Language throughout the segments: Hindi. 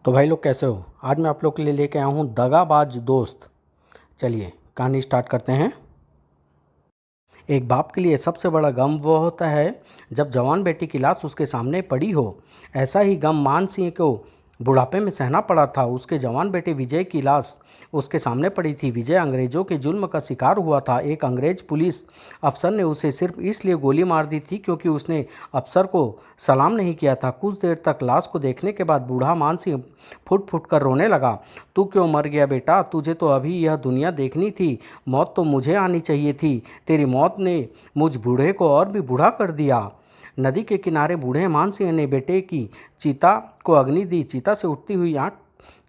तो भाई लोग कैसे हो। आज मैं आप लोग के लिए लेके आया हूँ दगाबाज दोस्त। चलिए कहानी स्टार्ट करते हैं। एक बाप के लिए सबसे बड़ा गम वो होता है जब जवान बेटी की लाश उसके सामने पड़ी हो। ऐसा ही गम मान सिंह को बुढ़ापे में सहना पड़ा था। उसके जवान बेटे विजय की लाश उसके सामने पड़ी थी। विजय अंग्रेज़ों के जुल्म का शिकार हुआ था। एक अंग्रेज पुलिस अफसर ने उसे सिर्फ इसलिए गोली मार दी थी क्योंकि उसने अफसर को सलाम नहीं किया था। कुछ देर तक लाश को देखने के बाद बूढ़ा मान सिंह फुट फुट कर रोने लगा। तू क्यों मर गया बेटा? तुझे तो अभी यह दुनिया देखनी थी। मौत तो मुझे आनी चाहिए थी। तेरी मौत ने मुझ बूढ़े को और भी बूढ़ा कर दिया। नदी के किनारे बूढ़े मान सिंह ने बेटे की चिता को अग्नि दी। चिता से उठती हुई आग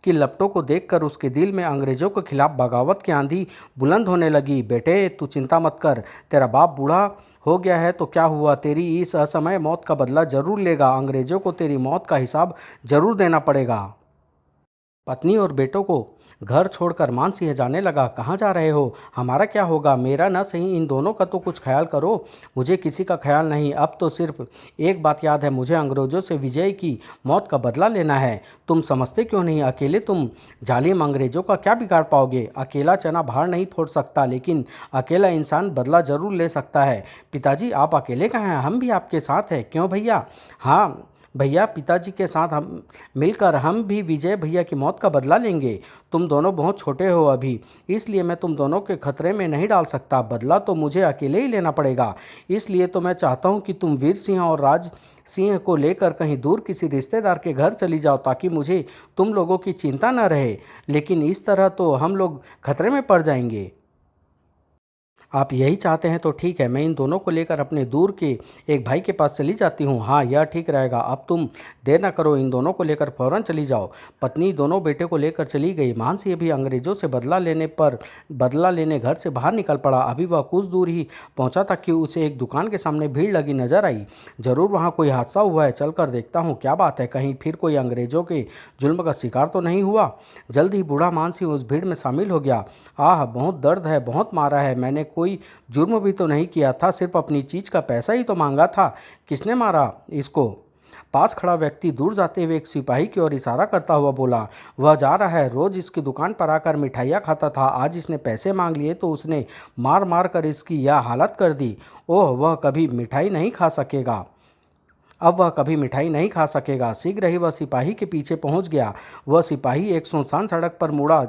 की लपटों को देखकर उसके दिल में अंग्रेजों के खिलाफ बगावत की आंधी बुलंद होने लगी। बेटे तू चिंता मत कर, तेरा बाप बूढ़ा हो गया है तो क्या हुआ, तेरी इस असमय मौत का बदला जरूर लेगा। अंग्रेजों को तेरी मौत का हिसाब जरूर देना पड़ेगा। पत्नी और बेटों को घर छोड़कर मान सिंह जाने लगा। कहाँ जा रहे हो? हमारा क्या होगा? मेरा न सही इन दोनों का तो कुछ ख्याल करो। मुझे किसी का ख्याल नहीं। अब तो सिर्फ एक बात याद है, मुझे अंग्रेजों से विजय की मौत का बदला लेना है। तुम समझते क्यों नहीं? अकेले तुम जालिम अंग्रेजों का क्या बिगाड़ पाओगे? अकेला चना भार नहीं फोड़ सकता, लेकिन अकेला इंसान बदला जरूर ले सकता है। पिताजी आप अकेले कहाँ हैं? हम भी आपके साथ हैं। क्यों भैया? हाँ भैया, पिताजी के साथ हम मिलकर हम भी विजय भैया की मौत का बदला लेंगे। तुम दोनों बहुत छोटे हो अभी, इसलिए मैं तुम दोनों के खतरे में नहीं डाल सकता। बदला तो मुझे अकेले ही लेना पड़ेगा। इसलिए तो मैं चाहता हूँ कि तुम वीर सिंह और राज सिंह को लेकर कहीं दूर किसी रिश्तेदार के घर चली जाओ, ताकि मुझे तुम लोगों की चिंता न रहे। लेकिन इस तरह तो हम लोग खतरे में पड़ जाएंगे। आप यही चाहते हैं तो ठीक है, मैं इन दोनों को लेकर अपने दूर के एक भाई के पास चली जाती हूँ। हाँ यह ठीक रहेगा। अब तुम देर ना करो, इन दोनों को लेकर फौरन चली जाओ। पत्नी दोनों बेटे को लेकर चली गई। मानसिंह भी अंग्रेजों से बदला लेने घर से बाहर निकल पड़ा। अभी वह कुछ दूर ही पहुंचा था कि उसे एक दुकान के सामने भीड़ लगी नजर आई। जरूर वहाँ कोई हादसा हुआ है, चल कर देखता हूँ क्या बात है। कहीं फिर कोई अंग्रेजों के जुल्म का शिकार तो नहीं हुआ। जल्द ही बूढ़ा मानसिंह उस भीड़ में शामिल हो गया। आह बहुत दर्द है, बहुत मारा है। मैंने कोई जुर्म भी तो नहीं किया था, सिर्फ अपनी चीज का पैसा ही तो मांगा था। किसने मारा इसको? पास खड़ा व्यक्ति दूर जाते हुए एक सिपाही की ओर इशारा करता हुआ बोला। वह जा रहा है, रोज इसकी दुकान पर आकर मिठाइयाँ खाता था। आज इसने पैसे मांग लिए तो उसने मार मार कर इसकी यह हालत कर दी। ओह वह कभी मिठाई नहीं खा सकेगा। अब वह कभी मिठाई नहीं खा सकेगा। शीघ्र ही वह सिपाही के पीछे पहुंच गया। वह सिपाही एक सुनसान सड़क पर मुड़ा।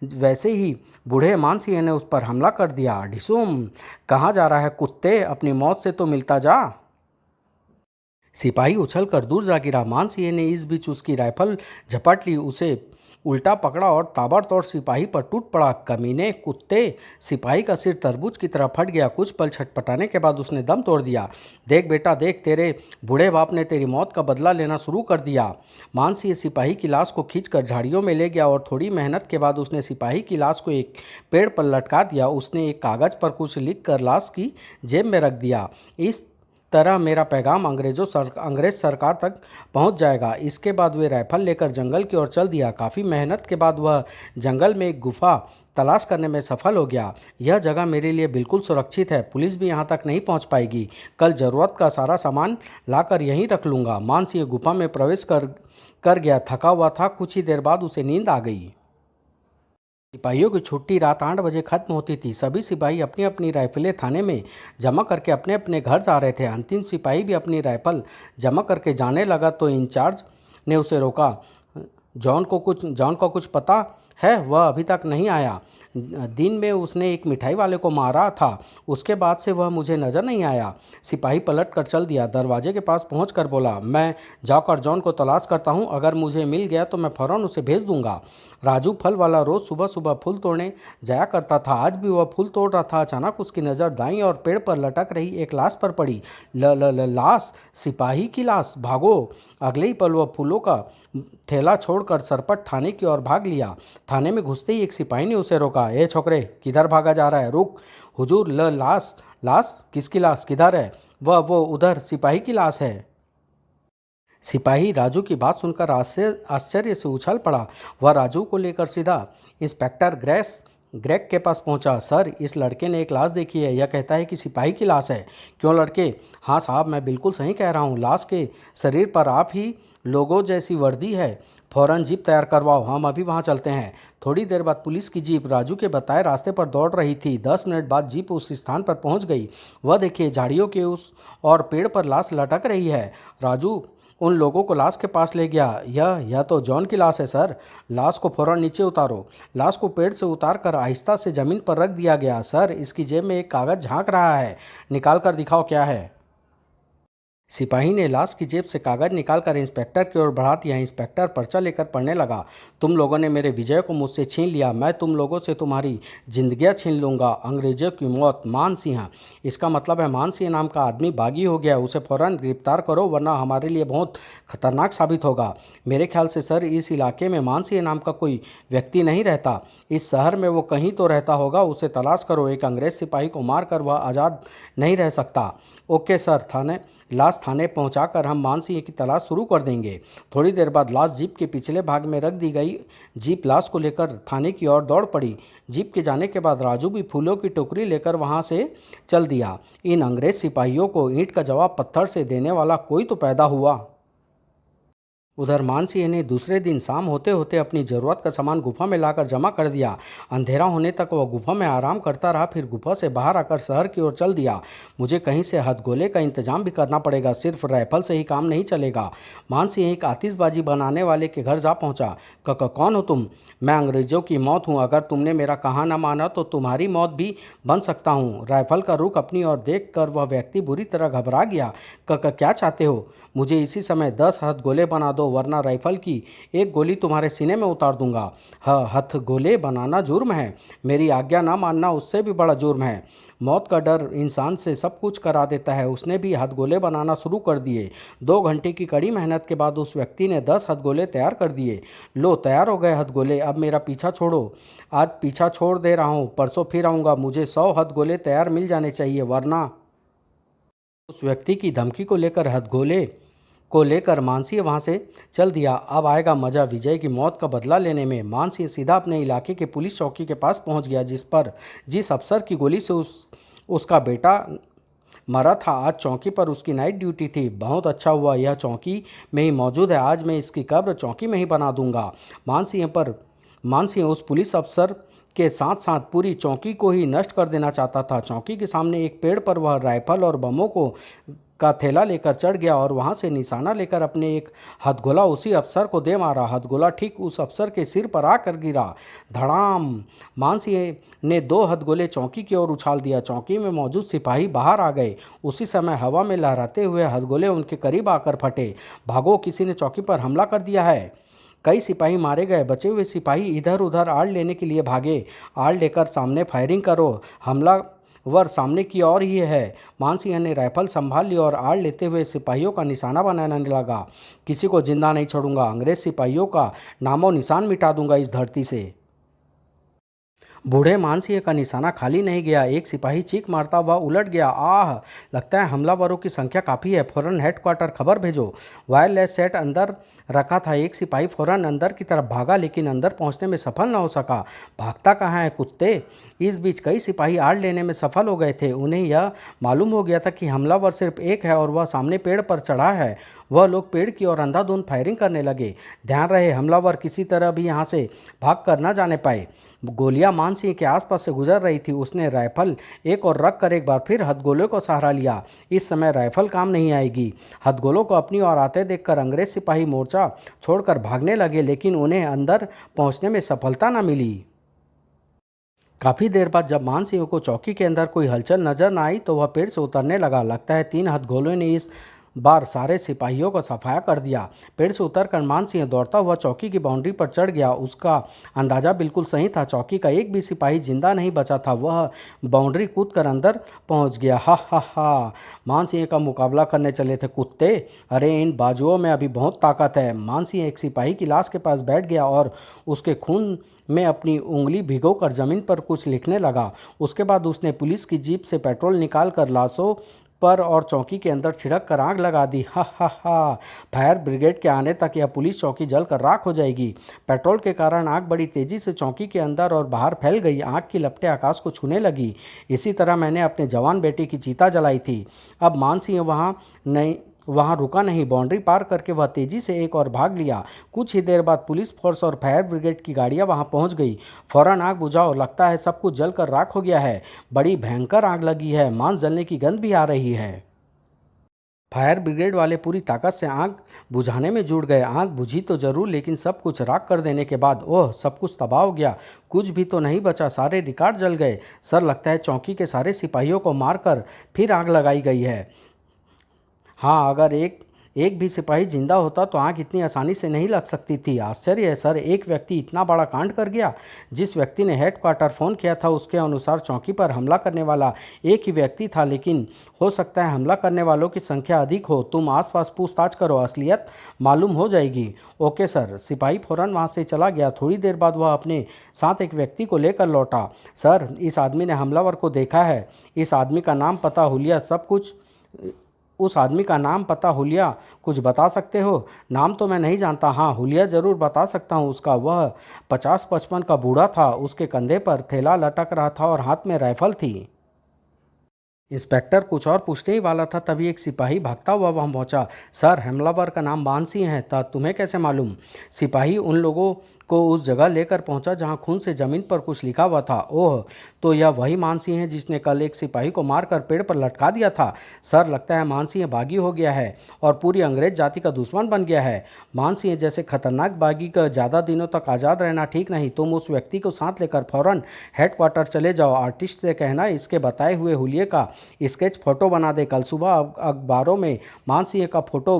वैसे ही बूढ़े मानसिंह ने उस पर हमला कर दिया। ढिसूम! कहाँ जा रहा है कुत्ते? अपनी मौत से तो मिलता जा। सिपाही उछलकर दूर जा गिरा। मानसिंह ने इस बीच उसकी राइफल झपट ली, उसे उल्टा पकड़ा और ताबड़तोड़ सिपाही पर टूट पड़ा। कमीने कुत्ते! सिपाही का सिर तरबूज की तरह फट गया। कुछ पल छटपटाने के बाद उसने दम तोड़ दिया। देख बेटा देख, तेरे बूढ़े बाप ने तेरी मौत का बदला लेना शुरू कर दिया। मानसिंह सिपाही की लाश को खींचकर झाड़ियों में ले गया और थोड़ी मेहनत के बाद उसने सिपाही की लाश को एक पेड़ पर लटका दिया। उसने एक कागज पर कुछ लिख कर लाश की जेब में रख दिया। इस तरह मेरा पैगाम अंग्रेज सरकार तक पहुंच जाएगा। इसके बाद वे राइफल लेकर जंगल की ओर चल दिया। काफ़ी मेहनत के बाद वह जंगल में एक गुफा तलाश करने में सफल हो गया। यह जगह मेरे लिए बिल्कुल सुरक्षित है, पुलिस भी यहाँ तक नहीं पहुँच पाएगी। कल ज़रूरत का सारा सामान लाकर यहीं रख लूँगा। मानसिंह गुफा में प्रवेश कर गया। थका हुआ था। कुछ ही देर बाद उसे नींद आ गई। सिपाहियों की छुट्टी रात 8 बजे खत्म होती थी। सभी सिपाही अपनी अपनी राइफलें थाने में जमा करके अपने अपने घर जा रहे थे। अंतिम सिपाही भी अपनी राइफल जमा करके जाने लगा तो इंचार्ज ने उसे रोका। जॉन को कुछ पता है? वह अभी तक नहीं आया। दिन में उसने एक मिठाई वाले को मारा था, उसके बाद से वह मुझे नज़र नहीं आया। सिपाही पलट कर चल दिया। दरवाजे के पास पहुँच कर बोला, मैं जाकर जॉन को तलाश करता हूँ। अगर मुझे मिल गया तो मैं फ़ौरन उसे भेज दूंगा। राजू फल वाला रोज़ सुबह सुबह फूल तोड़ने जाया करता था। आज भी वह फूल तोड़ रहा था। अचानक उसकी नज़र दाईं और पेड़ पर लटक रही एक लाश पर पड़ी। ल ल ल लाश! सिपाही की लाश! भागो! अगले ही पल वह फूलों का थैला छोड़कर सरपट थाने की ओर भाग लिया। थाने में घुसते ही एक सिपाही ने उसे रोका। ए छोकरे, किधर भागा जा रहा है? रुक! हुजूर, लाश! लाश? किसकी लाश? किधर है? वो उधर सिपाही की लाश है। सिपाही राजू की बात सुनकर आश्चर्य से उछल पड़ा। वह राजू को लेकर सीधा इंस्पेक्टर ग्रेग के पास पहुंचा। सर, इस लड़के ने एक लाश देखी है। यह कहता है कि सिपाही की लाश है। क्यों लड़के? हाँ साहब, मैं बिल्कुल सही कह रहा हूँ। लाश के शरीर पर आप ही लोगों जैसी वर्दी है। फ़ौरन जीप तैयार करवाओ, हम अभी वहाँ चलते हैं। थोड़ी देर बाद पुलिस की जीप राजू के बताए रास्ते पर दौड़ रही थी। 10 मिनट बाद जीप उस स्थान पर पहुँच गई। वह देखिए, झाड़ियों के उस और पेड़ पर लाश लटक रही है। राजू उन लोगों को लाश के पास ले गया। यह तो जॉन की लाश है सर। लाश को फ़ौरन नीचे उतारो। लाश को पेड़ से उतार कर आहिस्ता से ज़मीन पर रख दिया गया। सर, इसकी जेब में एक कागज़ झांक रहा है, निकाल कर दिखाओ क्या है। सिपाही ने लाश की जेब से कागज निकालकर इंस्पेक्टर की ओर बढ़ा दिया। इंस्पेक्टर पर्चा लेकर पढ़ने लगा। तुम लोगों ने मेरे विजय को मुझसे छीन लिया, मैं तुम लोगों से तुम्हारी जिंदगियां छीन लूंगा। अंग्रेजों की मौत, मान सिंह। इसका मतलब है मान सिंह नाम का आदमी बागी हो गया। उसे फौरन गिरफ्तार करो, वरना हमारे लिए बहुत खतरनाक साबित होगा। मेरे ख्याल से सर, इस इलाके में मान सिंह नाम का कोई व्यक्ति नहीं रहता। इस शहर में वो कहीं तो रहता होगा, उसे तलाश करो। एक अंग्रेज सिपाही को मारकर वह आज़ाद नहीं रह सकता। Okay sir. लाश थाने पहुंचाकर हम मान सिंह की तलाश शुरू कर देंगे। थोड़ी देर बाद लाश जीप के पिछले भाग में रख दी गई। जीप लाश को लेकर थाने की ओर दौड़ पड़ी। जीप के जाने के बाद राजू भी फूलों की टोकरी लेकर वहां से चल दिया। इन अंग्रेज सिपाहियों को ईंट का जवाब पत्थर से देने वाला कोई तो पैदा हुआ। उधर मानसिंह ने दूसरे दिन शाम होते होते अपनी ज़रूरत का सामान गुफा में लाकर जमा कर दिया। अंधेरा होने तक वह गुफा में आराम करता रहा, फिर गुफा से बाहर आकर शहर की ओर चल दिया। मुझे कहीं से हथगोले का इंतजाम भी करना पड़ेगा, सिर्फ राइफल से ही काम नहीं चलेगा। मानसिंह एक आतिशबाजी बनाने वाले के घर जा पहुंचा। कौन हो तुम? मैं अंग्रेजों की मौत हूँ। अगर तुमने मेरा कहा न माना तो तुम्हारी मौत भी बन सकता हूँ। राइफल का रुख अपनी ओर देख कर वह व्यक्ति बुरी तरह घबरा गया। क्या चाहते हो? मुझे इसी समय 10 हथगोले बना दो, वरना राइफल की एक गोली तुम्हारे सीने में उतार दूंगा। हथगोले बनाना जुर्म है, मेरी आज्ञा ना मानना उससे भी बड़ा जुर्म है। मौत का डर इंसान से सब कुछ करा देता है। उसने भी हथगोले बनाना शुरू कर दिए। 2 घंटे की कड़ी मेहनत के बाद उस व्यक्ति ने 10 हथगोले तैयार कर दिए। लो, तैयार हो गए हथगोले, अब मेरा पीछा छोड़ो। आज पीछा छोड़ दे रहा हूँ, परसों फिर आऊँगा। मुझे 100 हथगोले तैयार मिल जाने चाहिए, वरना। उस व्यक्ति की धमकी को लेकर हथगोले को लेकर मानसिंह वहां से चल दिया। अब आएगा मजा विजय की मौत का बदला लेने में। मानसिंह सीधा अपने इलाके के पुलिस चौकी के पास पहुंच गया, जिस अफसर की गोली से उसका बेटा मरा था। आज चौकी पर उसकी नाइट ड्यूटी थी। बहुत अच्छा हुआ यह चौकी में ही मौजूद है। आज मैं इसकी कब्र चौकी में ही बना दूंगा। मानसिंह उस पुलिस अफसर के साथ साथ पूरी चौकी को ही नष्ट कर देना चाहता था। चौकी के सामने एक पेड़ पर वह राइफल और बमों का थैला लेकर चढ़ गया और वहां से निशाना लेकर अपने एक हथगोला उसी अफसर को दे मारा। हथगोला ठीक उस अफसर के सिर पर आकर गिरा। धड़ाम! मानसिंह ने 2 हथगोले चौकी की ओर उछाल दिया। चौकी में मौजूद सिपाही बाहर आ गए। उसी समय हवा में लहराते हुए हथगोले उनके करीब आकर फटे। भागो, किसी ने चौकी पर हमला कर दिया है। कई सिपाही मारे गए। बचे हुए सिपाही इधर उधर आड़ लेने के लिए भागे। आड़ लेकर सामने फायरिंग करो, हमलावर सामने की ओर ही है। मानसिंह ने राइफल संभाल ली और आड़ लेते हुए सिपाहियों का निशाना बनाने लगा। किसी को जिंदा नहीं छोड़ूंगा, अंग्रेज सिपाहियों का नामो निशान मिटा दूंगा इस धरती से। बूढ़े मानसिंह का निशाना खाली नहीं गया। एक सिपाही चीख मारता हुआ उलट गया। आह! लगता है हमलावरों की संख्या काफ़ी है। फौरन हेडक्वार्टर खबर भेजो। वायरलेस सेट अंदर रखा था। एक सिपाही फौरन अंदर की तरफ भागा, लेकिन अंदर पहुंचने में सफल न हो सका। भागता कहाँ है कुत्ते! इस बीच कई सिपाही आड़ लेने में सफल हो गए थे। उन्हें यह मालूम हो गया था कि हमलावर सिर्फ एक है और वह सामने पेड़ पर चढ़ा है। वह लोग पेड़ की ओर अंधाधुंध फायरिंग करने लगे। ध्यान रहे, हमलावर किसी तरह भी यहाँ से भाग कर न जाने पाए। गोलियां मानसिंह के आसपास से गुजर रही थी। उसने राइफल एक और रख कर एक बार फिर हथगोले को सहारा लिया। इस समय राइफल काम नहीं आएगी। हथगोलों को अपनी ओर आते देखकर अंग्रेज सिपाही मोर्चा छोड़कर भागने लगे, लेकिन उन्हें अंदर पहुंचने में सफलता न मिली। काफ़ी देर बाद जब मानसिंह को चौकी के अंदर कोई हलचल नजर न आई तो वह पेड़ से उतरने लगा। लगता है 3 हथगोलों ने इस बार सारे सिपाहियों को सफाया कर दिया। पेड़ से उतरकर मानसिंह दौड़ता हुआ चौकी की बाउंड्री पर चढ़ गया। उसका अंदाजा बिल्कुल सही था। चौकी का एक भी सिपाही जिंदा नहीं बचा था। वह बाउंड्री कूदकर अंदर पहुंच गया। हा हा हा! मानसिंह का मुकाबला करने चले थे कुत्ते! अरे, इन बाजुओं में अभी बहुत ताकत है। मानसिंह एक सिपाही की लाश के पास बैठ गया और उसके खून में अपनी उंगली भिगोकर जमीन पर कुछ लिखने लगा। उसके बाद उसने पुलिस की जीप से पेट्रोल निकाल कर लाशों पर और चौकी के अंदर छिड़क कर आग लगा दी। हा हा हा! फायर ब्रिगेड के आने तक यह पुलिस चौकी जलकर राख हो जाएगी। पेट्रोल के कारण आग बड़ी तेजी से चौकी के अंदर और बाहर फैल गई। आग की लपटें आकाश को छूने लगी। इसी तरह मैंने अपने जवान बेटे की चिता जलाई थी। अब मानसिंह वहाँ नहीं वहां रुका नहीं, बाउंड्री पार करके वह तेजी से एक और भाग लिया। कुछ ही देर बाद पुलिस फोर्स और फायर ब्रिगेड की गाड़ियां वहां पहुंच गई। फौरन आग बुझाओ, लगता है सब कुछ जलकर राख हो गया है। बड़ी भयंकर आग लगी है, मांस जलने की गंध भी आ रही है। फायर ब्रिगेड वाले पूरी ताकत से आग बुझाने में जुट गए। आग बुझी तो जरूर, लेकिन सब कुछ राख कर देने के बाद ओह, सब कुछ तबाह हो गया। कुछ भी तो नहीं बचा, सारे रिकॉर्ड जल गए। सर, लगता है चौकी के सारे सिपाहियों को मारकर फिर आग लगाई गई है। हाँ, अगर एक एक भी सिपाही जिंदा होता तो आग इतनी आसानी से नहीं लग सकती थी। आश्चर्य है सर, एक व्यक्ति इतना बड़ा कांड कर गया। जिस व्यक्ति ने हेडक्वार्टर फ़ोन किया था उसके अनुसार चौकी पर हमला करने वाला एक ही व्यक्ति था, लेकिन हो सकता है हमला करने वालों की संख्या अधिक हो। तुम आसपास पूछताछ करो, असलियत मालूम हो जाएगी। Okay sir. सिपाही फौरन वहाँ से चला गया। थोड़ी देर बाद वह अपने साथ एक व्यक्ति को लेकर लौटा। सर, इस आदमी ने हमलावर को देखा है। इस आदमी का नाम पता हुलिया सब कुछ उस आदमी का नाम पता हुलिया कुछ बता सकते हो? नाम तो मैं नहीं जानता। हाँ, हुलिया ज़रूर बता सकता हूँ उसका। वह 50-55 का बूढ़ा था। उसके कंधे पर थैला लटक रहा था और हाथ में राइफल थी। इंस्पेक्टर कुछ और पूछने ही वाला था, तभी एक सिपाही भागता हुआ वहां पहुंचा। सर, हमलावर का नाम मानसिंह है। था तुम्हें कैसे मालूम? सिपाही उन लोगों को उस जगह लेकर पहुंचा जहां खून से जमीन पर कुछ लिखा हुआ था। ओह, तो यह वही मानसिंह है जिसने कल एक सिपाही को मारकर पेड़ पर लटका दिया था। सर, लगता है मानसिंह बागी हो गया है और पूरी अंग्रेज जाति का दुश्मन बन गया है। मानसिंह जैसे खतरनाक बागी का ज़्यादा दिनों तक आज़ाद रहना ठीक नहीं। तुम उस व्यक्ति को साथ लेकर फौरन हेडक्वार्टर चले जाओ। आर्टिस्ट से कहना इसके बताए हुए हुलिये का स्केच फोटो बना दे। कल सुबह अखबारों में मानसिंह का फोटो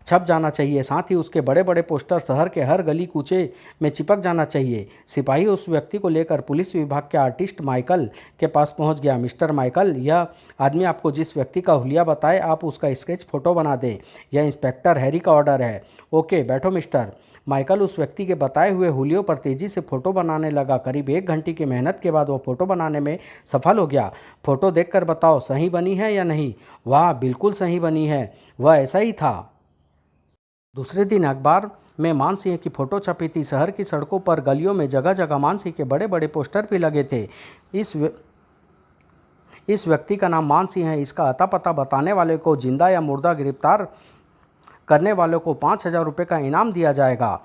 छप जाना चाहिए। साथ ही उसके बड़े बड़े पोस्टर शहर के हर गली कूचे में चिपक जाना चाहिए। सिपाही उस व्यक्ति को लेकर पुलिस विभाग के आर्टिस्ट माइकल के पास पहुंच गया। मिस्टर माइकल, यह आदमी आपको जिस व्यक्ति का हुलिया बताए, आप उसका स्केच फोटो बना दें। यह इंस्पेक्टर हैरी का ऑर्डर है। ओके, बैठो मिस्टर। माइकल उस व्यक्ति के बताए हुए हुलियों पर तेजी से फोटो बनाने लगा। करीब 1 घंटे की मेहनत के बाद वो फोटो बनाने में सफल हो गया। फोटो देखकर बताओ सही बनी है या नहीं? वाह, बिल्कुल सही बनी है। वह ऐसा ही था। दूसरे दिन अखबार में मानसिंह की फोटो छपी थी। शहर की सड़कों पर, गलियों में जगह जगह मानसिंह के बड़े बड़े पोस्टर भी लगे थे। इस इस व्यक्ति का नाम मानसिंह है। इसका अता पता बताने वाले को, जिंदा या मुर्दा गिरफ्तार करने वालों को 5,000 रुपये का इनाम दिया जाएगा।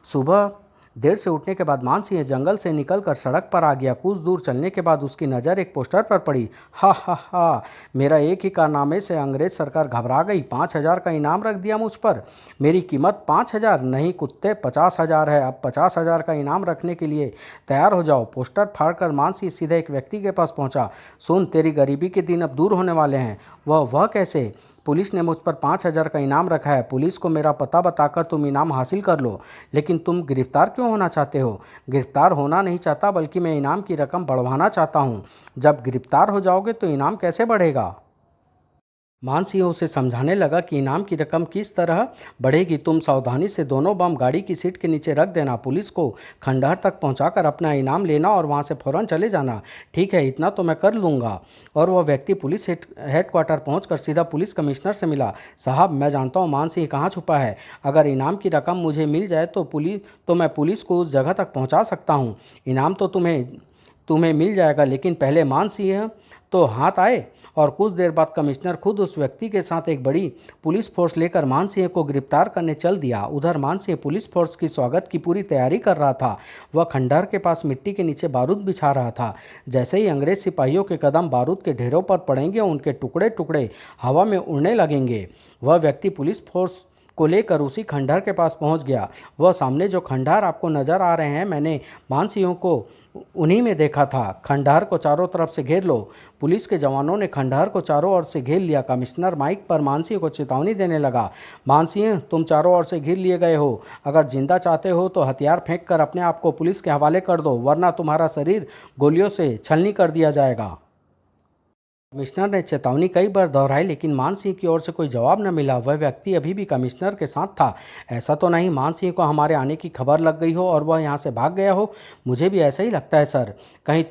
सुबह देर से उठने के बाद मानसिंह जंगल से निकलकर सड़क पर आ गया। कुछ दूर चलने के बाद उसकी नज़र एक पोस्टर पर पड़ी। हा हा हा, मेरा एक ही कारनामे से अंग्रेज सरकार घबरा गई। 5,000 का इनाम रख दिया मुझ पर। मेरी कीमत 5,000 नहीं कुत्ते, 50,000 है। अब 50,000 का इनाम रखने के लिए तैयार हो जाओ। पोस्टर फाड़कर मानसिंह सीधे एक व्यक्ति के पास पहुंचा। सुन, तेरी गरीबी के दिन अब दूर होने वाले हैं। वह कैसे? पुलिस ने मुझ पर 5,000 का इनाम रखा है। पुलिस को मेरा पता बताकर तुम इनाम हासिल कर लो। लेकिन तुम गिरफ्तार क्यों होना चाहते हो? गिरफ्तार होना नहीं चाहता, बल्कि मैं इनाम की रकम बढ़वाना चाहता हूँ। जब गिरफ्तार हो जाओगे तो इनाम कैसे बढ़ेगा? मानसिंह उसे समझाने लगा कि इनाम की रकम किस तरह बढ़ेगी। तुम सावधानी से दोनों बम गाड़ी की सीट के नीचे रख देना। पुलिस को खंडहर तक पहुंचाकर अपना इनाम लेना और वहां से फौरन चले जाना। ठीक है, इतना तो मैं कर लूँगा। और वह व्यक्ति पुलिस हेडक्वार्टर पहुंचकर सीधा पुलिस कमिश्नर से मिला। साहब, मैं जानता हूँ मानसिंह कहाँ छुपा है। अगर इनाम की रकम मुझे मिल जाए तो मैं पुलिस को उस जगह तक पहुँचा सकता हूँ। इनाम तो तुम्हें मिल जाएगा, लेकिन पहले मानसिंह तो हाथ आए। और कुछ देर बाद कमिश्नर खुद उस व्यक्ति के साथ एक बड़ी पुलिस फोर्स लेकर मानसिंह को गिरफ्तार करने चल दिया। उधर मानसिंह पुलिस फोर्स की स्वागत की पूरी तैयारी कर रहा था। वह खंडहर के पास मिट्टी के नीचे बारूद बिछा रहा था। जैसे ही अंग्रेज सिपाहियों के कदम बारूद के ढेरों पर पड़ेंगे, उनके टुकड़े टुकड़े हवा में उड़ने लगेंगे। वह व्यक्ति पुलिस फोर्स को लेकर उसी खंडहर के पास पहुंच गया। वह सामने जो खंडहर आपको नजर आ रहे हैं, मैंने मानसिंह को उन्हीं में देखा था। खंडहर को चारों तरफ से घेर लो। पुलिस के जवानों ने खंडहर को चारों ओर से घेर लिया। कमिश्नर माइक पर मानसिंह को चेतावनी देने लगा। मानसिंह, तुम चारों ओर से घेर लिए गए हो। अगर जिंदा चाहते हो तो हथियार फेंक कर अपने आप को पुलिस के हवाले कर दो, वरना तुम्हारा शरीर गोलियों से छलनी कर दिया जाएगा। कमिश्नर ने चेतावनी कई बार दोहराई, लेकिन मानसिंह की ओर से कोई जवाब न मिला। वह व्यक्ति अभी भी कमिश्नर के साथ था। ऐसा तो नहीं मानसिंह को हमारे आने की खबर लग गई हो और वह यहाँ से भाग गया हो? मुझे भी ऐसा ही लगता है सर। कहीं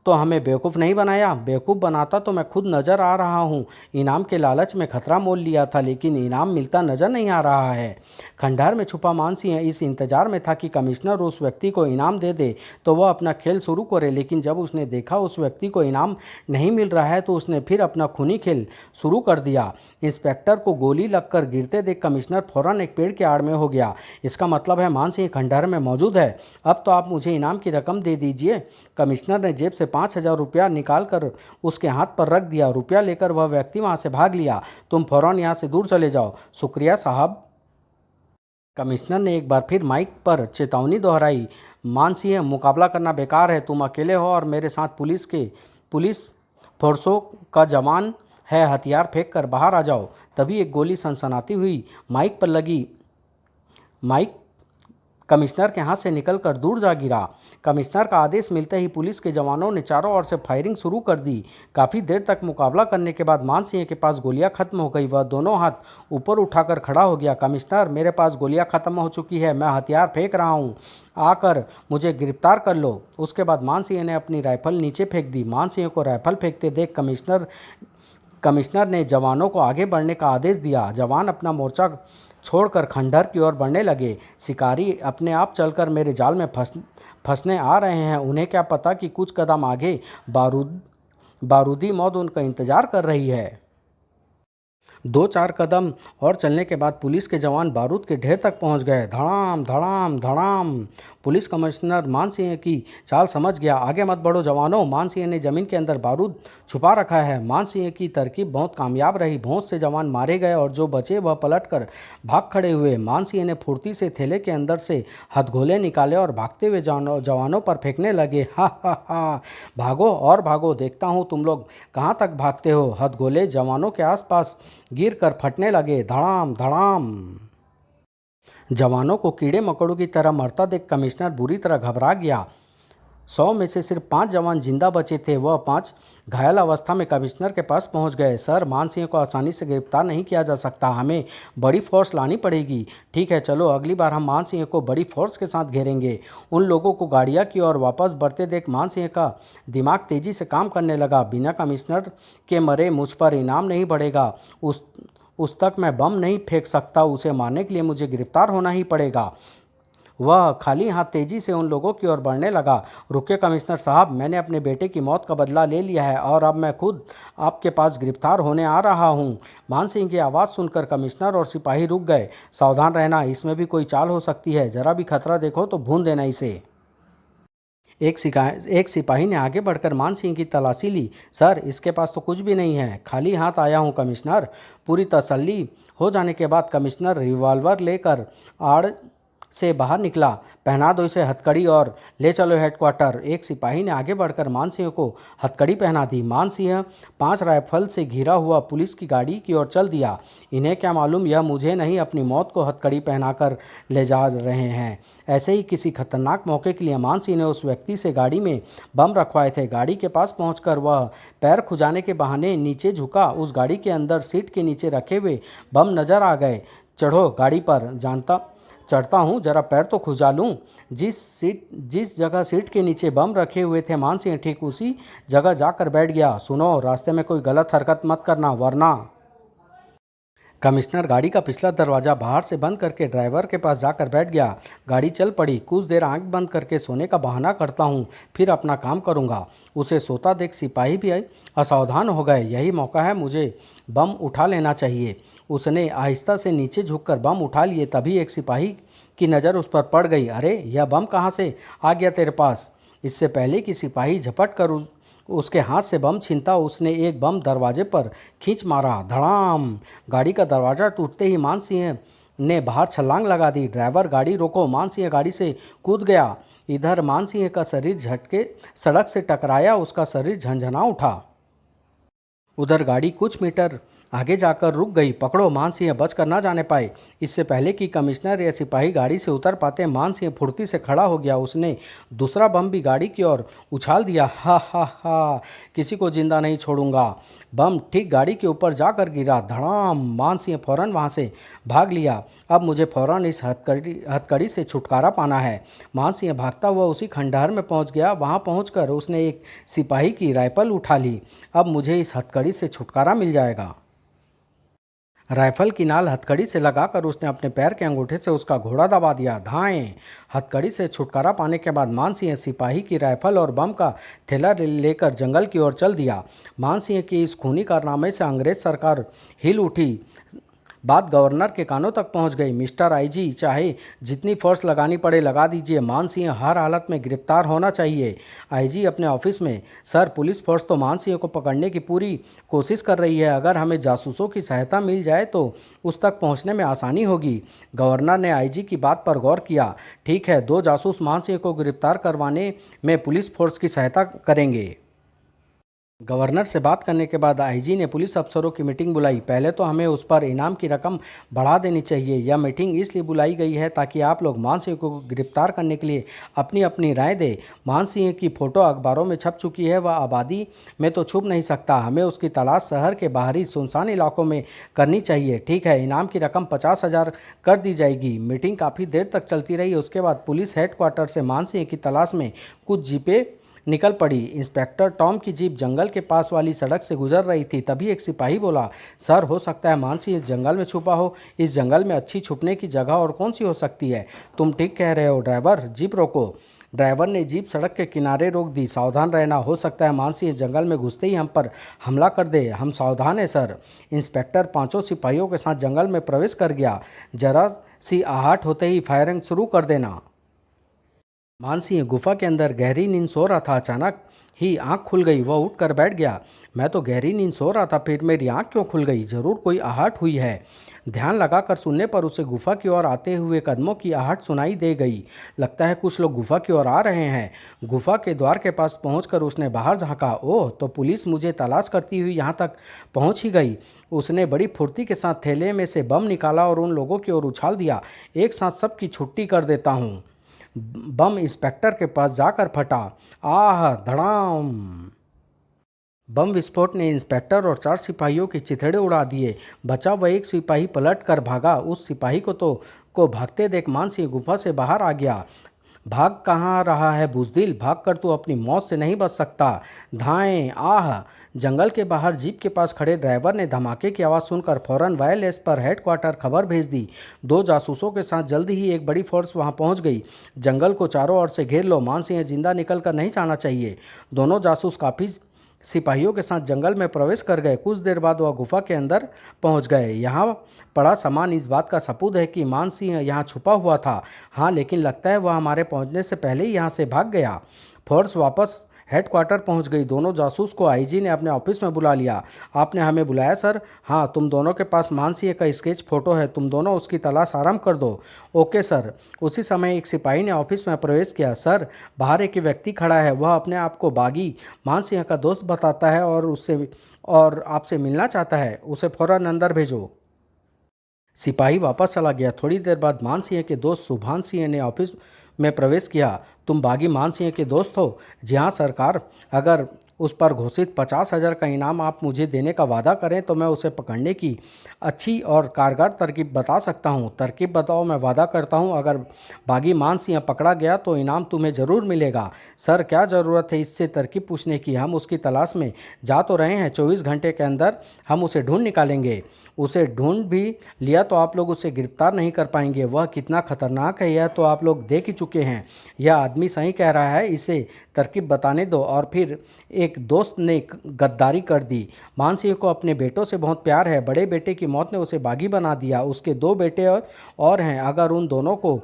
तो हमें बेवकूफ़ नहीं बनाया। बेवकूफ़ बनाता तो मैं खुद नज़र आ रहा हूँ। इनाम के लालच में खतरा मोल लिया था, लेकिन इनाम मिलता नज़र नहीं आ रहा है। खंडहर में छुपा मानसिंह इस इंतजार में था कि कमिश्नर उस व्यक्ति को इनाम दे दे तो वह अपना खेल शुरू करे, लेकिन जब उसने देखा उस व्यक्ति को इनाम नहीं मिल रहा है तो उसने फिर अपना खूनी खेल शुरू कर दिया। इंस्पेक्टर को गोली लगकर गिरते देख कमिश्नर फौरन एक पेड़ के आड़ में हो गया। इसका मतलब है मानसिंह खंडहर में मौजूद है। अब तो आप मुझे इनाम की रकम दे दीजिए। कमिश्नर ने जेब से 5,000 रुपया निकाल कर उसके हाथ पर रख दिया। रुपया लेकर वह व्यक्ति वहाँ से भाग लिया। तुम फौरन यहाँ से दूर चले जाओ। शुक्रिया साहब। कमिश्नर ने एक बार फिर माइक पर चेतावनी दोहराई। मानसिंह, मुकाबला करना बेकार है। तुम अकेले हो और मेरे साथ पुलिस फोर्सों का जवान है। हथियार फेंक कर बाहर आ जाओ। तभी एक गोली सनसनाती हुई माइक पर लगी। माइक कमिश्नर के हाथ से निकलकर दूर जा गिरा। कमिश्नर का आदेश मिलते ही पुलिस के जवानों ने चारों ओर से फायरिंग शुरू कर दी। काफ़ी देर तक मुकाबला करने के बाद मानसिंह के पास गोलियां खत्म हो गई। वह दोनों हाथ ऊपर उठाकर खड़ा हो गया। कमिश्नर, मेरे पास गोलियां खत्म हो चुकी है। मैं हथियार फेंक रहा हूं। आकर मुझे गिरफ्तार कर लो। उसके बाद मानसिंह ने अपनी राइफल नीचे फेंक दी। मानसिंह को राइफल फेंकते देख कमिश्नर ने जवानों को आगे बढ़ने का आदेश दिया। जवान अपना मोर्चा छोड़कर खंडहर की ओर बढ़ने लगे। शिकारी अपने आप चलकर मेरे जाल में फंसने आ रहे हैं। उन्हें क्या पता कि कुछ कदम आगे बारूदी मौत उनका इंतजार कर रही है। 2-4 कदम और चलने के बाद पुलिस के जवान बारूद के ढेर तक पहुंच गए। धड़ाम धड़ाम धड़ाम। पुलिस कमिश्नर मानसिंह की चाल समझ गया। आगे मत बढ़ो जवानों। मानसिंह ने जमीन के अंदर बारूद छुपा रखा है। मानसिंह की तरकीब बहुत कामयाब रही। बहुत से जवान मारे गए और जो बचे वह पलटकर भाग खड़े हुए। मानसिंह ने फुर्ती से थैले के अंदर से हथगोले निकाले और भागते हुए जवानों पर फेंकने लगे। हा हा हा, भागो और भागो, देखता हूँ तुम लोग कहाँ तक भागते हो। हथगोले जवानों के आसपास गिर कर फटने लगे। धड़ाम धड़ाम। जवानों को कीड़े मकोड़ों की तरह मरता देख कमिश्नर बुरी तरह घबरा गया। 100 में से सिर्फ 5 जवान जिंदा बचे थे। वह 5 घायल अवस्था में कमिश्नर के पास पहुंच गए। सर, मानसिंह को आसानी से गिरफ्तार नहीं किया जा सकता। हमें बड़ी फोर्स लानी पड़ेगी। ठीक है, चलो अगली बार हम मानसिंह को बड़ी फोर्स के साथ घेरेंगे। उन लोगों को गाड़ियाँ की ओर वापस बढ़ते देख मानसिंह का दिमाग तेजी से काम करने लगा। बिना कमिश्नर के मरे मुझ पर इनाम नहीं बढ़ेगा। उस तक मैं बम नहीं फेंक सकता। उसे मारने के लिए मुझे गिरफ्तार होना ही पड़ेगा। वह खाली हाथ तेजी से उन लोगों की ओर बढ़ने लगा। रुकिए कमिश्नर साहब, मैंने अपने बेटे की मौत का बदला ले लिया है और अब मैं खुद आपके पास गिरफ्तार होने आ रहा हूँ। मानसिंह की आवाज़ सुनकर कमिश्नर और सिपाही रुक गए। सावधान रहना, इसमें भी कोई चाल हो सकती है। जरा भी खतरा देखो तो भून देना इसे। एक सिपाही ने आगे बढ़कर मानसिंह की तलाशी ली। सर, इसके पास तो कुछ भी नहीं है। खाली हाथ आया हूँ कमिश्नर। पूरी तसल्ली हो जाने के बाद कमिश्नर रिवॉल्वर लेकर आड़ से बाहर निकला। पहना दो इसे हथकड़ी और ले चलो हेडक्वार्टर। एक सिपाही ने आगे बढ़कर मानसिंह को हथकड़ी पहना दी। मानसिंह 5 राइफल से घिरा हुआ पुलिस की गाड़ी की ओर चल दिया। इन्हें क्या मालूम, यह मुझे नहीं अपनी मौत को हथकड़ी पहनाकर ले जा रहे हैं। ऐसे ही किसी खतरनाक मौके के लिए मानसिंह ने उस व्यक्ति से गाड़ी में बम रखवाए थे। गाड़ी के पास पहुंचकर वह पैर खुजाने के बहाने नीचे झुका। उस गाड़ी के अंदर सीट के नीचे रखे हुए बम नजर आ गए। चढ़ो गाड़ी पर, चढ़ता हूँ, जरा पैर तो खुजा लूँ। जिस जगह सीट के नीचे बम रखे हुए थे मानसिंह ठीक उसी जगह जाकर बैठ गया। सुनो, रास्ते में कोई गलत हरकत मत करना वरना। कमिश्नर गाड़ी का पिछला दरवाज़ा बाहर से बंद करके ड्राइवर के पास जाकर बैठ गया। गाड़ी चल पड़ी। कुछ देर आंख बंद करके सोने का बहाना करता हूँ, फिर अपना काम करूँगा। उसे सोता देख सिपाही भी असावधान हो गए। यही मौका है, मुझे बम उठा लेना चाहिए। उसने आहिस्ता से नीचे झुककर बम उठा लिए। तभी एक सिपाही की नज़र उस पर पड़ गई। अरे, यह बम कहाँ से आ गया तेरे पास? इससे पहले कि सिपाही झपट कर उसके हाथ से बम छीनता, उसने एक बम दरवाजे पर खींच मारा। धड़ाम। गाड़ी का दरवाज़ा टूटते ही मानसिंह ने बाहर छलांग लगा दी। ड्राइवर, गाड़ी रोको। मानसिंह गाड़ी से कूद गया। इधर मानसिंह का शरीर झटके सड़क से टकराया। उसका शरीर झंझना उठा। उधर गाड़ी कुछ मीटर आगे जाकर रुक गई। पकड़ो, मानसिंह बच कर ना जाने पाए। इससे पहले कि कमिश्नर या सिपाही गाड़ी से उतर पाते, मानसिंह फुर्ती से खड़ा हो गया। उसने दूसरा बम भी गाड़ी की ओर उछाल दिया। हा हा हा, किसी को जिंदा नहीं छोड़ूंगा। बम ठीक गाड़ी के ऊपर जाकर गिरा। धड़ाम। मानसिंह फौरन वहां से भाग लिया। अब मुझे फौरन इस हथकड़ी से छुटकारा पाना है। मानसिंह भागता हुआ उसी खंडहर में पहुंच गया। वहां पहुंचकर उसने एक सिपाही की राइफल उठा ली। अब मुझे इस हथकड़ी से छुटकारा मिल जाएगा। राइफल की नाल हथकड़ी से लगाकर उसने अपने पैर के अंगूठे से उसका घोड़ा दबा दिया। धाएं। हथकड़ी से छुटकारा पाने के बाद मानसिंह सिपाही की राइफल और बम का थैला लेकर जंगल की ओर चल दिया। मानसिंह के इस खूनी कारनामे से अंग्रेज सरकार हिल उठी। बात गवर्नर के कानों तक पहुंच गई। मिस्टर आईजी, चाहे जितनी फोर्स लगानी पड़े लगा दीजिए, मानसिंह हर हालत में गिरफ्तार होना चाहिए। आईजी अपने ऑफिस में, सर पुलिस फोर्स तो मानसिंह को पकड़ने की पूरी कोशिश कर रही है। अगर हमें जासूसों की सहायता मिल जाए तो उस तक पहुंचने में आसानी होगी। गवर्नर ने आईजी की बात पर गौर किया। ठीक है, 2 जासूस मानसिंह को गिरफ्तार करवाने में पुलिस फोर्स की सहायता करेंगे। गवर्नर से बात करने के बाद आईजी ने पुलिस अफसरों की मीटिंग बुलाई। पहले तो हमें उस पर इनाम की रकम बढ़ा देनी चाहिए। यह मीटिंग इसलिए बुलाई गई है ताकि आप लोग मानसिंह को गिरफ्तार करने के लिए अपनी अपनी राय दें। मानसिंह की फ़ोटो अखबारों में छप चुकी है। वह आबादी में तो छुप नहीं सकता। हमें उसकी तलाश शहर के बाहरी सुनसान इलाकों में करनी चाहिए। ठीक है, इनाम की रकम 50,000 कर दी जाएगी। मीटिंग काफ़ी देर तक चलती रही। उसके बाद पुलिस हेडक्वार्टर से मानसिंह की तलाश में कुछ जीपें निकल पड़ी। इंस्पेक्टर टॉम की जीप जंगल के पास वाली सड़क से गुजर रही थी। तभी एक सिपाही बोला, सर हो सकता है मानसिंह इस जंगल में छुपा हो। इस जंगल में अच्छी छुपने की जगह और कौन सी हो सकती है? तुम ठीक कह रहे हो ड्राइवर, जीप रोको। ड्राइवर ने जीप सड़क के किनारे रोक दी। सावधान रहना, हो सकता है मानसिंह जंगल में घुसते ही हम पर हमला कर दे। हम सावधान हैं सर। इंस्पेक्टर 5 सिपाहियों के साथ जंगल में प्रवेश कर गया। जरा सी आहट होते ही फायरिंग शुरू कर देना। मानसिंह गुफा के अंदर गहरी नींद सो रहा था। अचानक ही आंख खुल गई। वह उठकर बैठ गया। मैं तो गहरी नींद सो रहा था, फिर मेरी आंख क्यों खुल गई? जरूर कोई आहट हुई है। ध्यान लगाकर सुनने पर उसे गुफा की ओर आते हुए कदमों की आहट सुनाई दे गई। लगता है कुछ लोग गुफा की ओर आ रहे हैं। गुफा के द्वार के पास पहुंचकर उसने बाहर झांका। ओह, तो पुलिस मुझे तलाश करती हुई यहाँ तक पहुंच ही गई। उसने बड़ी फुर्ती के साथ थैले में से बम निकाला और उन लोगों की ओर उछाल दिया। एक साथ सबकी छुट्टी कर देता हूँ। बम इंस्पेक्टर के पास जाकर फटा। आह, धड़ाम। बम विस्फोट ने इंस्पेक्टर और 4 सिपाहियों के चिथड़े उड़ा दिए। बचा वह एक सिपाही पलट कर भागा। उस सिपाही को भागते देख मानसिंह गुफा से बाहर आ गया। भाग कहाँ रहा है बुज़दिल? भाग कर तू अपनी मौत से नहीं बच सकता। धाएं। आह। जंगल के बाहर जीप के पास खड़े ड्राइवर ने धमाके की आवाज़ सुनकर फौरन वायरलेस पर हेडक्वार्टर खबर भेज दी। 2 जासूसों के साथ जल्दी ही एक बड़ी फोर्स वहां पहुंच गई। जंगल को चारों ओर से घेर लो। मानसिंह जिंदा निकल कर नहीं जाना चाहिए। दोनों जासूस काफ़ी सिपाहियों के साथ जंगल में प्रवेश कर गए। कुछ देर बाद वह गुफा के अंदर पहुंच गए। यहाँ पड़ा सामान इस बात का सबूत है कि मानसिंह यहाँ छुपा हुआ था। हाँ, लेकिन लगता है वह हमारे पहुंचने से पहले ही यहाँ से भाग गया। फोर्स वापस हेडक्वार्टर पहुंच गई। दोनों जासूस को आईजी ने अपने ऑफिस में बुला लिया। आपने हमें बुलाया सर? हाँ, तुम दोनों के पास मानसिंह का स्केच फोटो है। तुम दोनों उसकी तलाश आरंभ कर दो। Okay sir. उसी समय एक सिपाही ने ऑफिस में प्रवेश किया। सर, बाहर एक व्यक्ति खड़ा है। वह अपने आप को बागी मानसिंह का दोस्त बताता है और आपसे मिलना चाहता है। उसे फौरन अंदर भेजो। सिपाही वापस चला गया। थोड़ी देर बाद मानसिंह के दोस्त सुभान सिंह ने ऑफिस में प्रवेश किया। तुम बागी मानसिंह के दोस्त हो? जी हाँ सरकार। अगर उस पर घोषित 50,000 का इनाम आप मुझे देने का वादा करें तो मैं उसे पकड़ने की अच्छी और कारगर तरकीब बता सकता हूँ। तरकीब बताओ। मैं वादा करता हूँ अगर बागी मानसिंह पकड़ा गया तो इनाम तुम्हें ज़रूर मिलेगा। सर, क्या ज़रूरत है इससे तरकीब पूछने की? हम उसकी तलाश में जा तो रहे हैं। 24 घंटे के अंदर हम उसे ढूंढ निकालेंगे। उसे ढूंढ भी लिया तो आप लोग उसे गिरफ्तार नहीं कर पाएंगे। वह कितना खतरनाक है यह तो आप लोग देख ही चुके हैं। यह आदमी सही कह रहा है, इसे तरकीब बताने दो। और फिर एक दोस्त ने गद्दारी कर दी। मानसिंह को अपने बेटों से बहुत प्यार है। बड़े बेटे की मौत ने उसे बागी बना दिया। उसके 2 बेटे और हैं। अगर उन दोनों को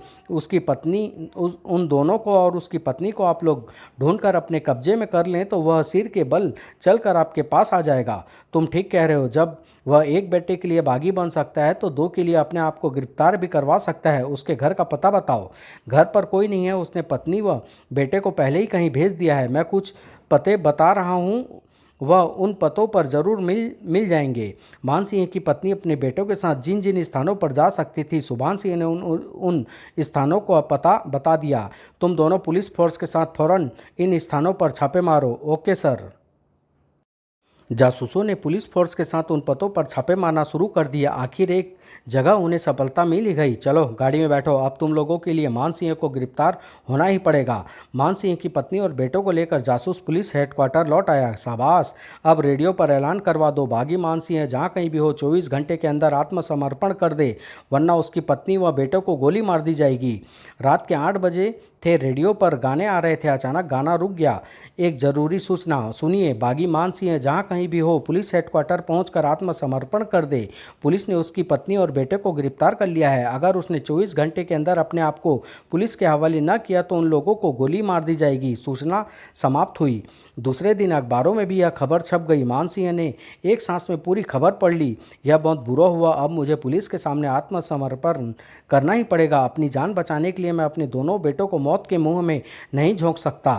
और उसकी पत्नी को आप लोग ढूंढकर अपने कब्जे में कर लें तो वह सिर के बल चलकर आपके पास आ जाएगा। तुम ठीक कह रहे हो। जब वह एक बेटे के लिए बागी बन सकता है तो 2 के लिए अपने आप को गिरफ्तार भी करवा सकता है। उसके घर का पता बताओ। घर पर कोई नहीं है। उसने पत्नी व बेटे को पहले ही कहीं भेज दिया है। मैं कुछ पते बता रहा हूँ, वह उन पतों पर जरूर मिल जाएंगे। मान सिंह की पत्नी अपने बेटों के साथ जिन जिन स्थानों पर जा सकती थी, सुभान सिंह ने उन स्थानों को पता बता दिया। तुम दोनों पुलिस फोर्स के साथ फौरन इन स्थानों पर छापे मारो। Okay sir. जासूसों ने पुलिस फोर्स के साथ उन पतों पर छापे मारना शुरू कर दिया। आखिर एक जगह उन्हें सफलता मिल ही गई। चलो गाड़ी में बैठो, अब तुम लोगों के लिए मान सिंह को गिरफ्तार होना ही पड़ेगा। मान सिंह की पत्नी और बेटों को लेकर जासूस पुलिस हेडक्वार्टर लौट आया। शाबाश, अब रेडियो पर ऐलान करवा दो, बागी मान सिंह जहाँ कहीं भी हो 24 घंटे के अंदर आत्मसमर्पण कर दे, वरना उसकी पत्नी व बेटों को गोली मार दी जाएगी। रात के 8 बजे थे, रेडियो पर गाने आ रहे थे। अचानक गाना रुक गया। एक जरूरी सूचना सुनिए, बागी मान सिंह जहाँ कहीं भी हो पुलिस हेडक्वार्टर पहुंचकर आत्मसमर्पण कर दे। पुलिस ने उसकी पत्नी और बेटे को गिरफ्तार कर लिया है। अगर उसने 24 घंटे के अंदर अपने आप को पुलिस के हवाले न किया तो उन लोगों को गोली मार दी जाएगी। सूचना समाप्त हुई। दूसरे दिन अखबारों में भी यह खबर छप गई। मान सिंह ने एक सांस में पूरी खबर पढ़ ली। यह बहुत बुरा हुआ, अब मुझे पुलिस के सामने आत्मसमर्पण करना ही पड़ेगा। अपनी जान बचाने के लिए मैं अपने दोनों बेटों को मौत के मुंह में नहीं झोंक सकता।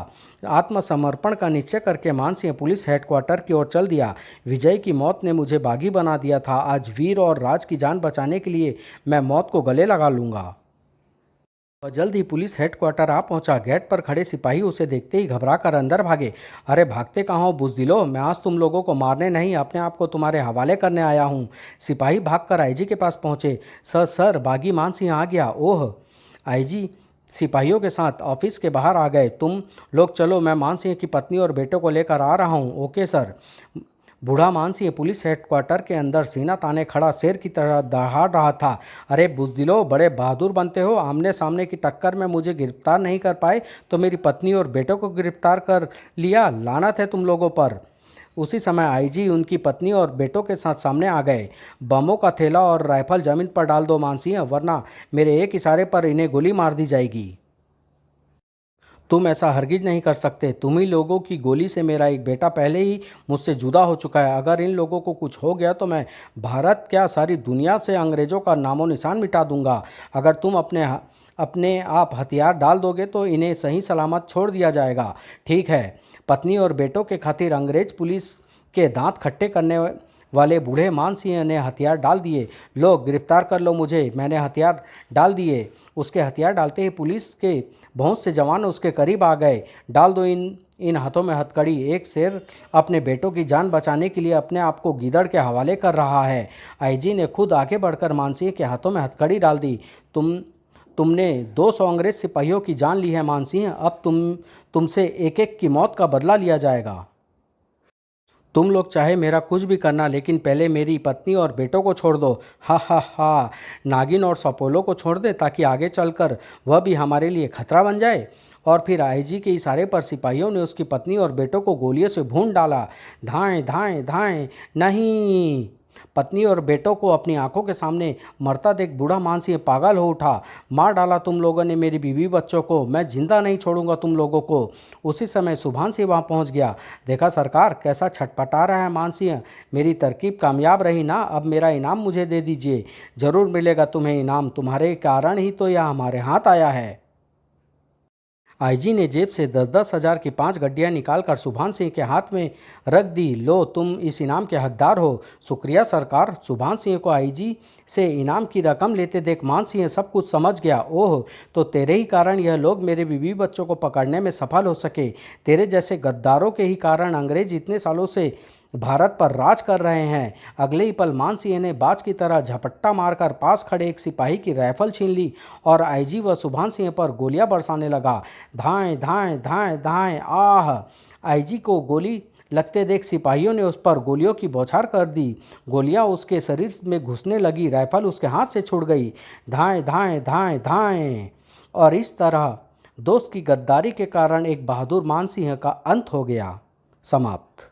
आत्मसमर्पण का निश्चय करके मान सिंह पुलिस हेडक्वार्टर की ओर चल दिया। विजय की मौत ने मुझे बागी बना दिया था। आज वीर और राज की जान बचाने के लिए मैं मौत को गले लगा लूंगा। वह जल्द ही पुलिस हेडक्वार्टर आ पहुंचा। गेट पर खड़े सिपाही उसे देखते ही घबरा कर अंदर भागे। अरे भागते कहाँ हो बुज़दिलो, मैं आज तुम लोगों को मारने नहीं, अपने आप को तुम्हारे हवाले करने आया हूँ। सिपाही भागकर आईजी के पास पहुँचे। सर सर, बागी मान सिंह आ गया। ओह। आईजी सिपाहियों के साथ ऑफिस के बाहर आ गए। तुम लोग चलो, मैं मान सिंह की पत्नी और बेटों को लेकर आ रहा हूँ। Okay sir. बूढ़ा मान सिंह पुलिस हेडक्वार्टर के अंदर सीना ताने खड़ा शेर की तरह दहाड़ रहा था। अरे बुज़दिलो, बड़े बहादुर बनते हो, आमने सामने की टक्कर में मुझे गिरफ्तार नहीं कर पाए तो मेरी पत्नी और बेटों को गिरफ्तार कर लिया। लानत है तुम लोगों पर। उसी समय आईजी उनकी पत्नी और बेटों के साथ सामने आ गए। बमों का थैला और राइफल जमीन पर डाल दो मान सिंह, वरना मेरे एक इशारे पर इन्हें गोली मार दी जाएगी। तुम ऐसा हरगिज नहीं कर सकते। तुम ही लोगों की गोली से मेरा एक बेटा पहले ही मुझसे जुदा हो चुका है। अगर इन लोगों को कुछ हो गया तो मैं भारत क्या सारी दुनिया से अंग्रेज़ों का नामो निशान मिटा दूंगा। अगर तुम अपने आप हथियार डाल दोगे तो इन्हें सही सलामत छोड़ दिया जाएगा। ठीक है। पत्नी और बेटों के खातिर अंग्रेज पुलिस के दांत खट्टे करने वाले बूढ़े मान सिंह ने हथियार डाल दिए। लोग गिरफ्तार कर लो मुझे, मैंने हथियार डाल दिए। उसके हथियार डालते ही पुलिस के बहुत से जवान उसके करीब आ गए। डाल दो इन हाथों में हथकड़ी। एक शेर अपने बेटों की जान बचाने के लिए अपने आप को गीदड़ के हवाले कर रहा है। आईजी ने खुद आगे बढ़कर मान सिंह के हाथों में हथकड़ी डाल दी। तुमने 200 अंग्रेज सिपाहियों की जान ली है मान सिंह, अब तुमसे एक एक की मौत का बदला लिया जाएगा। तुम लोग चाहे मेरा कुछ भी करना, लेकिन पहले मेरी पत्नी और बेटों को छोड़ दो। हा हा हा। नागिन और सपोलो को छोड़ दे ताकि आगे चलकर वह भी हमारे लिए खतरा बन जाए। और फिर आईजी के इशारे पर सिपाहियों ने उसकी पत्नी और बेटों को गोलियों से भून डाला। धाएं धाएं धाएं। नहीं। पत्नी और बेटों को अपनी आंखों के सामने मरता देख बूढ़ा मान सिंह पागल हो उठा। मार डाला तुम लोगों ने मेरी बीवी बच्चों को, मैं जिंदा नहीं छोड़ूंगा तुम लोगों को। उसी समय सुभान सिंह वहां पहुंच गया। देखा सरकार, कैसा छटपटा रहा है मान सिंह। मेरी तरकीब कामयाब रही ना, अब मेरा इनाम मुझे दे दीजिए। जरूर मिलेगा तुम्हें इनाम, तुम्हारे कारण ही तो यह हमारे हाथ आया है। आईजी ने जेब से 10-10 हजार की 5 गड्डियाँ निकालकर सुभान सिंह के हाथ में रख दी। लो, तुम इस इनाम के हकदार हो। शुक्रिया सरकार। सुभान सिंह को आईजी से इनाम की रकम लेते देख मान सिंह सब कुछ समझ गया। ओह, तो तेरे ही कारण यह लोग मेरे बीवी बच्चों को पकड़ने में सफल हो सके। तेरे जैसे गद्दारों के ही कारण अंग्रेज इतने सालों से भारत पर राज कर रहे हैं। अगले ही पल मान सिंह ने बाज की तरह झपट्टा मारकर पास खड़े एक सिपाही की राइफल छीन ली और आईजी व सुभान सिंह पर गोलियां बरसाने लगा। धाएं धाएं धाएं धाएं। आह। आईजी को गोली लगते देख सिपाहियों ने उस पर गोलियों की बौछार कर दी। गोलियां उसके शरीर में घुसने लगी, राइफल उसके हाथ से छूट गई। धाएं धाएं धाएं धाएं। और इस तरह दोस्त की गद्दारी के कारण एक बहादुर मान सिंह का अंत हो गया। समाप्त।